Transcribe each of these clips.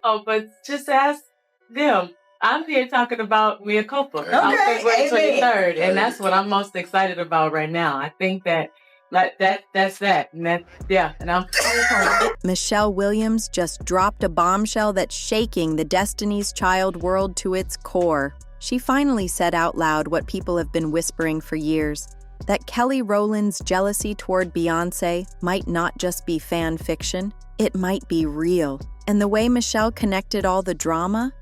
Oh, but just ask them. I'm here talking about Mia Culpa on Okay, February amen. 23rd, and that's what I'm most excited about right now. I think that's that, and I'm Michelle Williams just dropped a bombshell that's shaking the Destiny's Child world to its core. She finally said out loud what people have been whispering for years, that Kelly Rowland's jealousy toward Beyonce might not just be fan fiction, it might be real. And the way Michelle connected all the drama,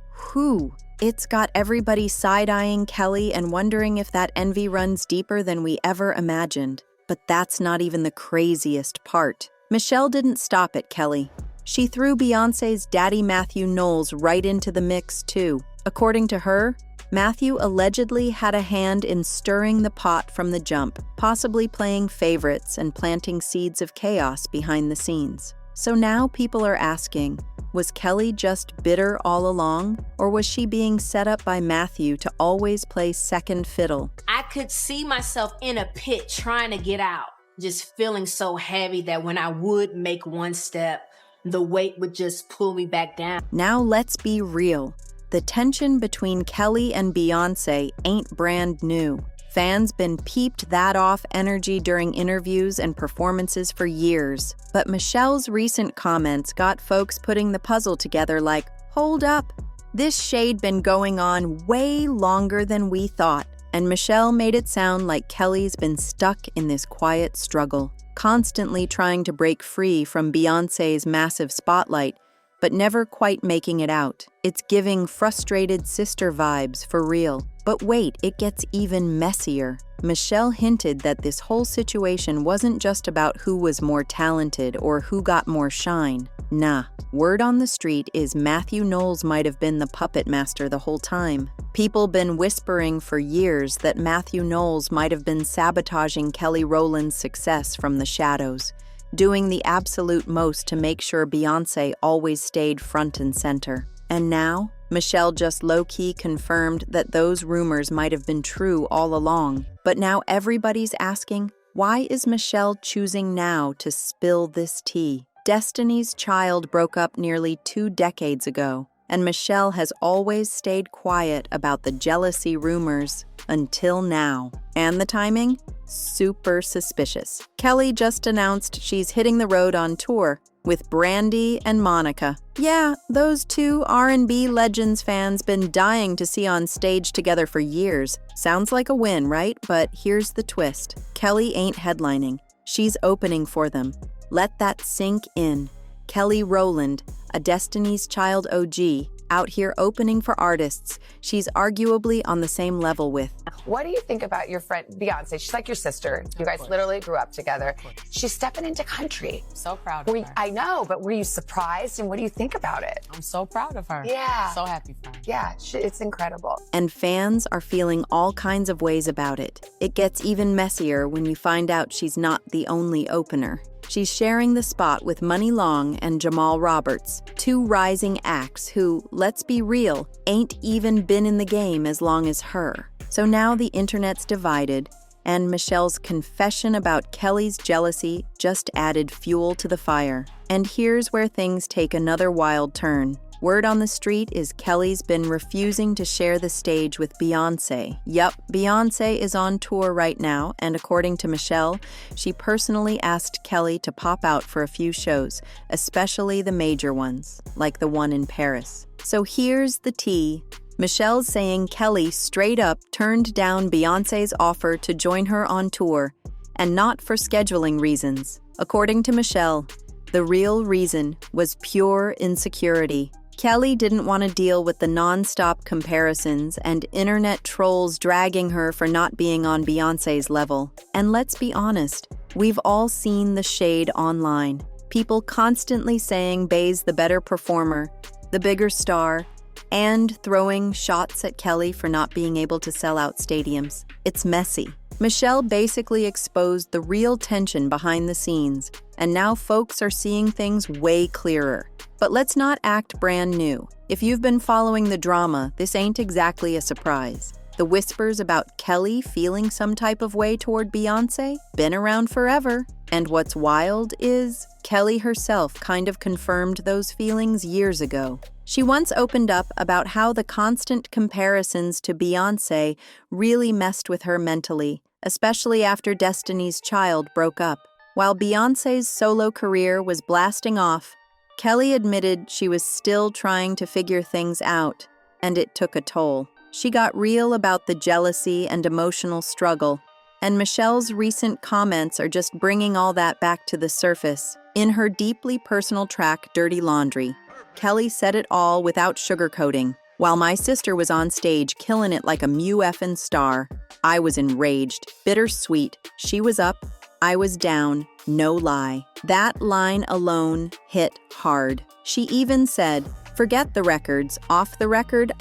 it's got everybody side-eyeing Kelly and wondering if that envy runs deeper than we ever imagined. But that's not even the craziest part. Michelle didn't stop at Kelly. She threw Beyoncé's daddy Matthew Knowles right into the mix, too. According to her, Matthew allegedly had a hand in stirring the pot from the jump, possibly playing favorites and planting seeds of chaos behind the scenes. So now people are asking, was Kelly just bitter all along, or was she being set up by Matthew to always play second fiddle? I could see myself in a pit trying to get out, just feeling so heavy that when I would make one step, the weight would just pull me back down. Now let's be real. The tension between Kelly and Beyonce ain't brand new. Fans been peeped that off energy during interviews and performances for years. But Michelle's recent comments got folks putting the puzzle together like, hold up, this shade been going on way longer than we thought. And Michelle made it sound like Kelly's been stuck in this quiet struggle, constantly trying to break free from Beyonce's massive spotlight, but never quite making it out. It's giving frustrated sister vibes for real. But wait, it gets even messier. Michelle hinted that this whole situation wasn't just about who was more talented or who got more shine. Nah, word on the street is Matthew Knowles might have been the puppet master the whole time. People been whispering for years that Matthew Knowles might have been sabotaging Kelly Rowland's success from the shadows, doing the absolute most to make sure Beyonce always stayed front and center. And now, Michelle just low-key confirmed that those rumors might have been true all along. But now everybody's asking, why is Michelle choosing now to spill this tea? Destiny's Child broke up nearly 2 decades ago, and Michelle has always stayed quiet about the jealousy rumors until now. And the timing? Super suspicious. Kelly just announced she's hitting the road on tour with Brandy and Monica. Yeah, those two R&B legends fans been dying to see on stage together for years. Sounds like a win, right? But here's the twist. Kelly ain't headlining. She's opening for them. Let that sink in. Kelly Rowland, a Destiny's Child OG, out here opening for artists she's arguably on the same level with. What do you think about your friend Beyonce? She's like your sister. You guys literally grew up together. She's stepping into country. So proud of her. I know, but were you surprised? And what do you think about it? I'm so proud of her. Yeah. So happy for her. Yeah, it's incredible. And fans are feeling all kinds of ways about it. It gets even messier when you find out she's not the only opener. She's sharing the spot with Money Long and Jamal Roberts, 2 rising acts who, let's be real, ain't even been in the game as long as her. So now the internet's divided, and Michelle's confession about Kelly's jealousy just added fuel to the fire. And here's where things take another wild turn. Word on the street is Kelly's been refusing to share the stage with Beyonce. Yup, Beyonce is on tour right now, and according to Michelle, she personally asked Kelly to pop out for a few shows, especially the major ones, like the one in Paris. So here's the tea. Michelle's saying Kelly straight up turned down Beyonce's offer to join her on tour, and not for scheduling reasons. According to Michelle, the real reason was pure insecurity. Kelly didn't want to deal with the non-stop comparisons and internet trolls dragging her for not being on Beyonce's level. And let's be honest, we've all seen the shade online. People constantly saying Bey's the better performer, the bigger star, and throwing shots at Kelly for not being able to sell out stadiums. It's messy. Michelle basically exposed the real tension behind the scenes, and now folks are seeing things way clearer. But let's not act brand new. If you've been following the drama, this ain't exactly a surprise. The whispers about Kelly feeling some type of way toward Beyonce? Been around forever. And what's wild is Kelly herself kind of confirmed those feelings years ago. She once opened up about how the constant comparisons to Beyonce really messed with her mentally, especially after Destiny's Child broke up. While Beyonce's solo career was blasting off, Kelly admitted she was still trying to figure things out, and it took a toll. She got real about the jealousy and emotional struggle, and Michelle's recent comments are just bringing all that back to the surface. In her deeply personal track, Dirty Laundry, Kelly said it all without sugarcoating. While my sister was on stage killing it like a effing star, I was enraged, bittersweet. She was up, I was down, no lie. That line alone hit hard. She even said, "Forget the records, off the record,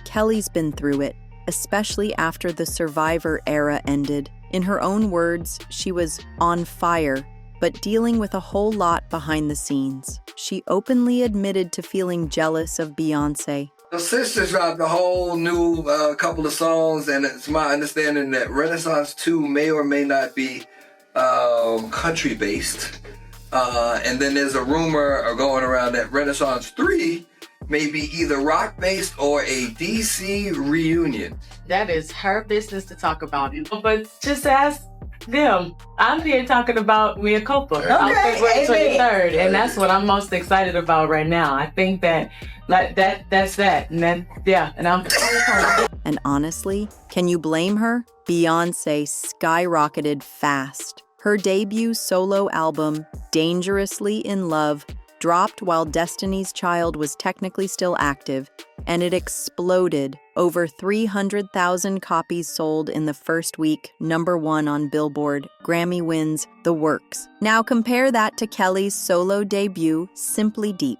Kelly's been through it, especially after the Survivor era ended." In her own words, she was on fire, but dealing with a whole lot behind the scenes. She openly admitted to feeling jealous of Beyonce. The sisters dropped a whole new couple of songs, and it's my understanding that Renaissance 2 may or may not be country-based. And then there's a rumor going around that Renaissance 3 may be either rock-based or a DC reunion. That is her business to talk about. But just ask them. I'm here talking about Mia Copa on February 23rd, and that's what I'm most excited about right now. I think that's that. And I'm And honestly, can you blame her? Beyonce skyrocketed fast. Her debut solo album, Dangerously in Love, dropped while Destiny's Child was technically still active, and it exploded. Over 300,000 copies sold in the first week, #1 on Billboard, Grammy wins, the works. Now compare that to Kelly's solo debut, Simply Deep,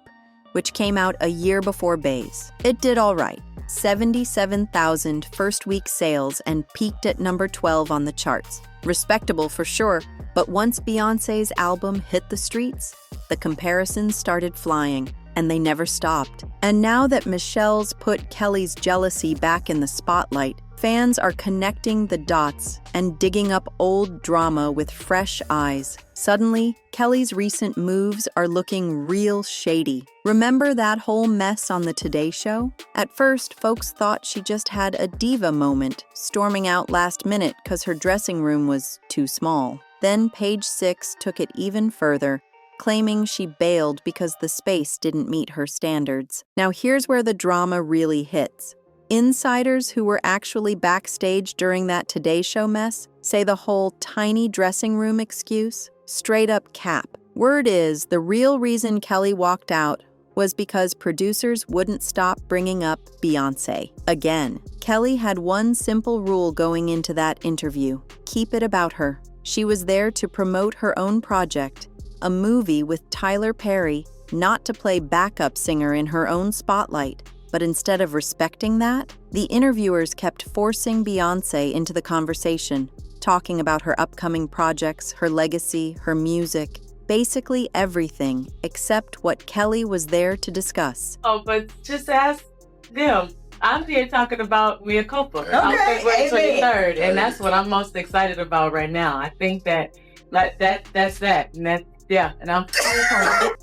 which came out a year before Bey's. It did all right. 77,000 first-week sales and peaked at #12 on the charts. Respectable for sure, but once Beyonce's album hit the streets, the comparisons started flying, and they never stopped. And now that Michelle's put Kelly's jealousy back in the spotlight, fans are connecting the dots and digging up old drama with fresh eyes. Suddenly, Kelly's recent moves are looking real shady. Remember that whole mess on the Today Show? At first, folks thought she just had a diva moment, storming out last minute because her dressing room was too small. Then Page Six took it even further, claiming she bailed because the space didn't meet her standards. Now here's where the drama really hits. Insiders who were actually backstage during that Today Show mess say the whole tiny dressing room excuse, straight up cap. Word is, the real reason Kelly walked out was because producers wouldn't stop bringing up Beyonce. Again, Kelly had one simple rule going into that interview: keep it about her. She was there to promote her own project, a movie with Tyler Perry, not to play backup singer in her own spotlight. But instead of respecting that, the interviewers kept forcing Beyonce into the conversation, talking about her upcoming projects, her legacy, her music, basically everything except what Kelly was there to discuss. but just ask them. I'm here talking about Mia Copa on February 23rd, and that's what I'm most excited about right now. I think that's that. And I'm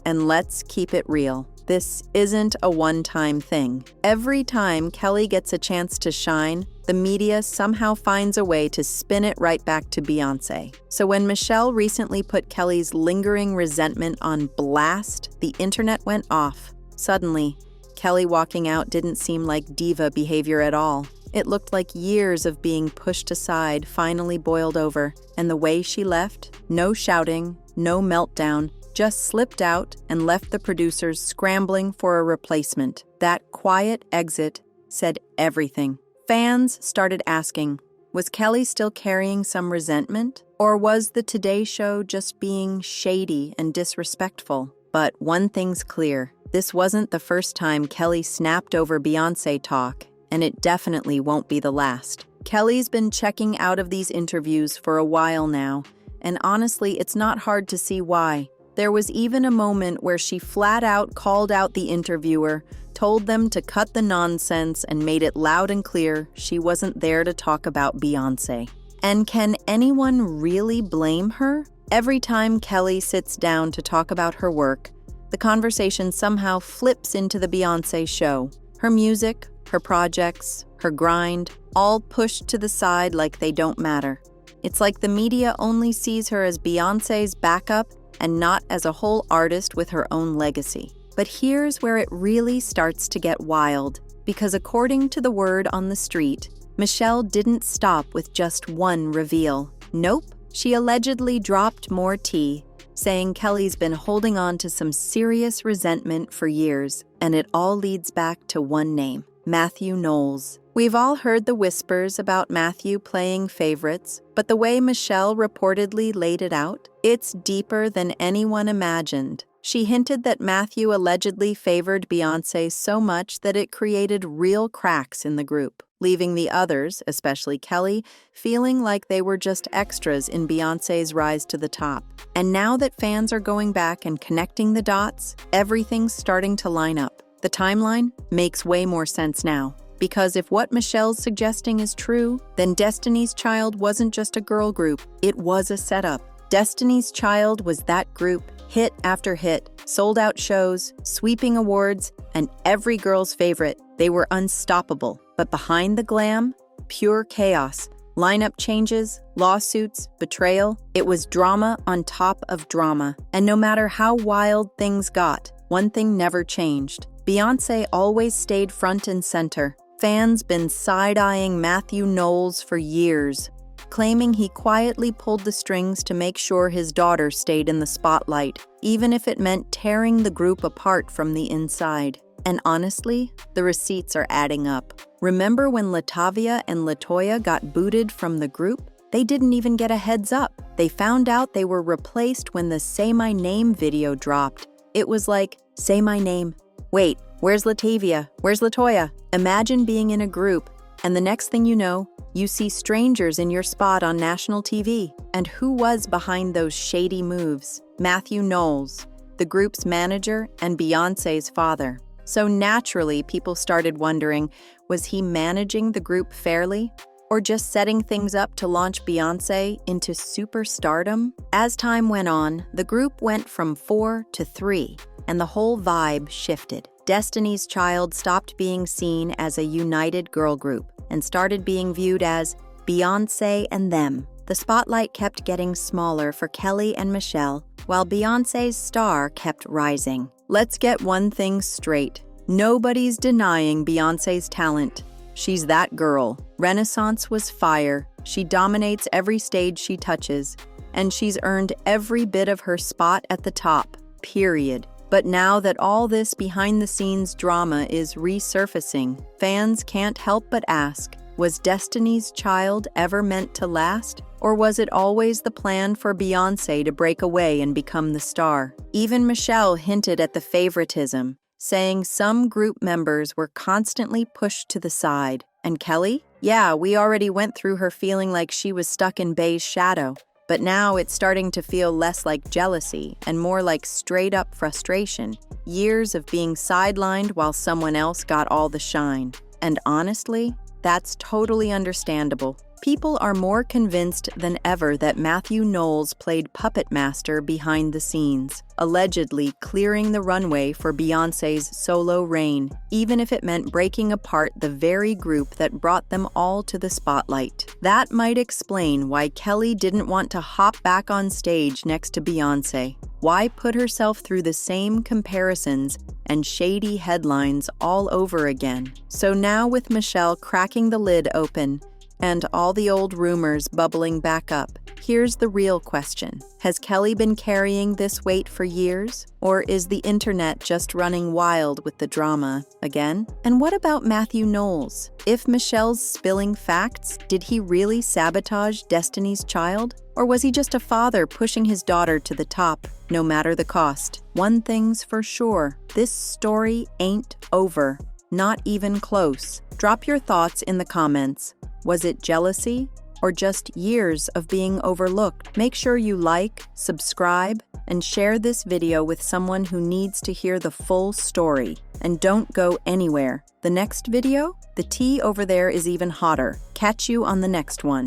And let's keep it real. This isn't a one-time thing. Every time Kelly gets a chance to shine, the media somehow finds a way to spin it right back to Beyonce. So when Michelle recently put Kelly's lingering resentment on blast, the internet went off. Suddenly, Kelly walking out didn't seem like diva behavior at all. It looked like years of being pushed aside finally boiled over, and the way she left, no shouting, no meltdown, just slipped out and left the producers scrambling for a replacement. That quiet exit said everything. Fans started asking, was Kelly still carrying some resentment? Or was the Today Show just being shady and disrespectful? But one thing's clear, this wasn't the first time Kelly snapped over Beyonce talk, and it definitely won't be the last. Kelly's been checking out of these interviews for a while now, and honestly, it's not hard to see why. There was even a moment where she flat out called out the interviewer, told them to cut the nonsense, and made it loud and clear she wasn't there to talk about Beyonce. And can anyone really blame her? Every time Kelly sits down to talk about her work, the conversation somehow flips into the Beyonce show. Her music, her projects, her grind, all pushed to the side like they don't matter. It's like the media only sees her as Beyonce's backup and not as a whole artist with her own legacy. But here's where it really starts to get wild, because according to the word on the street, Michelle didn't stop with just one reveal. Nope, she allegedly dropped more tea, saying Kelly's been holding on to some serious resentment for years, and it all leads back to one name, Matthew Knowles. We've all heard the whispers about Matthew playing favorites, but the way Michelle reportedly laid it out, it's deeper than anyone imagined. She hinted that Matthew allegedly favored Beyonce so much that it created real cracks in the group, leaving the others, especially Kelly, feeling like they were just extras in Beyonce's rise to the top. And now that fans are going back and connecting the dots, everything's starting to line up. The timeline makes way more sense now. Because if what Michelle's suggesting is true, then Destiny's Child wasn't just a girl group, it was a setup. Destiny's Child was that group, hit after hit, sold out shows, sweeping awards, and every girl's favorite. They were unstoppable. But behind the glam, pure chaos. Lineup changes, lawsuits, betrayal. It was drama on top of drama. And no matter how wild things got, one thing never changed. Beyonce always stayed front and center. Fans been side-eyeing Matthew Knowles for years, claiming he quietly pulled the strings to make sure his daughter stayed in the spotlight, even if it meant tearing the group apart from the inside. And honestly, the receipts are adding up. Remember when Latavia and Latoya got booted from the group? They didn't even get a heads up. They found out they were replaced when the Say My Name video dropped. It was like, say my name. Wait, where's Latavia? Where's Latoya? Imagine being in a group, and the next thing you know, you see strangers in your spot on national TV. And who was behind those shady moves? Matthew Knowles, the group's manager and Beyonce's father. So naturally, people started wondering, was he managing the group fairly? Or just setting things up to launch Beyonce into superstardom? As time went on, the group went from 4 to 3, and the whole vibe shifted. Destiny's Child stopped being seen as a united girl group and started being viewed as Beyonce and them. The spotlight kept getting smaller for Kelly and Michelle, while Beyonce's star kept rising. Let's get one thing straight. Nobody's denying Beyonce's talent. She's that girl. Renaissance was fire. She dominates every stage she touches, and she's earned every bit of her spot at the top, period. But now that all this behind-the-scenes drama is resurfacing, fans can't help but ask, was Destiny's Child ever meant to last? Or was it always the plan for Beyonce to break away and become the star? Even Michelle hinted at the favoritism, saying some group members were constantly pushed to the side. And Kelly? Yeah, we already went through her feeling like she was stuck in Bey's shadow. But now it's starting to feel less like jealousy and more like straight-up frustration. Years of being sidelined while someone else got all the shine. And honestly, that's totally understandable. People are more convinced than ever that Matthew Knowles played puppet master behind the scenes, allegedly clearing the runway for Beyonce's solo reign, even if it meant breaking apart the very group that brought them all to the spotlight. That might explain why Kelly didn't want to hop back on stage next to Beyonce. Why put herself through the same comparisons and shady headlines all over again? So now with Michelle cracking the lid open, and all the old rumors bubbling back up, here's the real question. Has Kelly been carrying this weight for years? Or is the internet just running wild with the drama again? And what about Matthew Knowles? If Michelle's spilling facts, did he really sabotage Destiny's Child? Or was he just a father pushing his daughter to the top, no matter the cost? One thing's for sure, this story ain't over. Not even close. Drop your thoughts in the comments. Was it jealousy, or just years of being overlooked. Make sure you like, subscribe, and share this video with someone who needs to hear the full story. And don't go anywhere. The next video, the tea over there is even hotter. Catch you on the next one.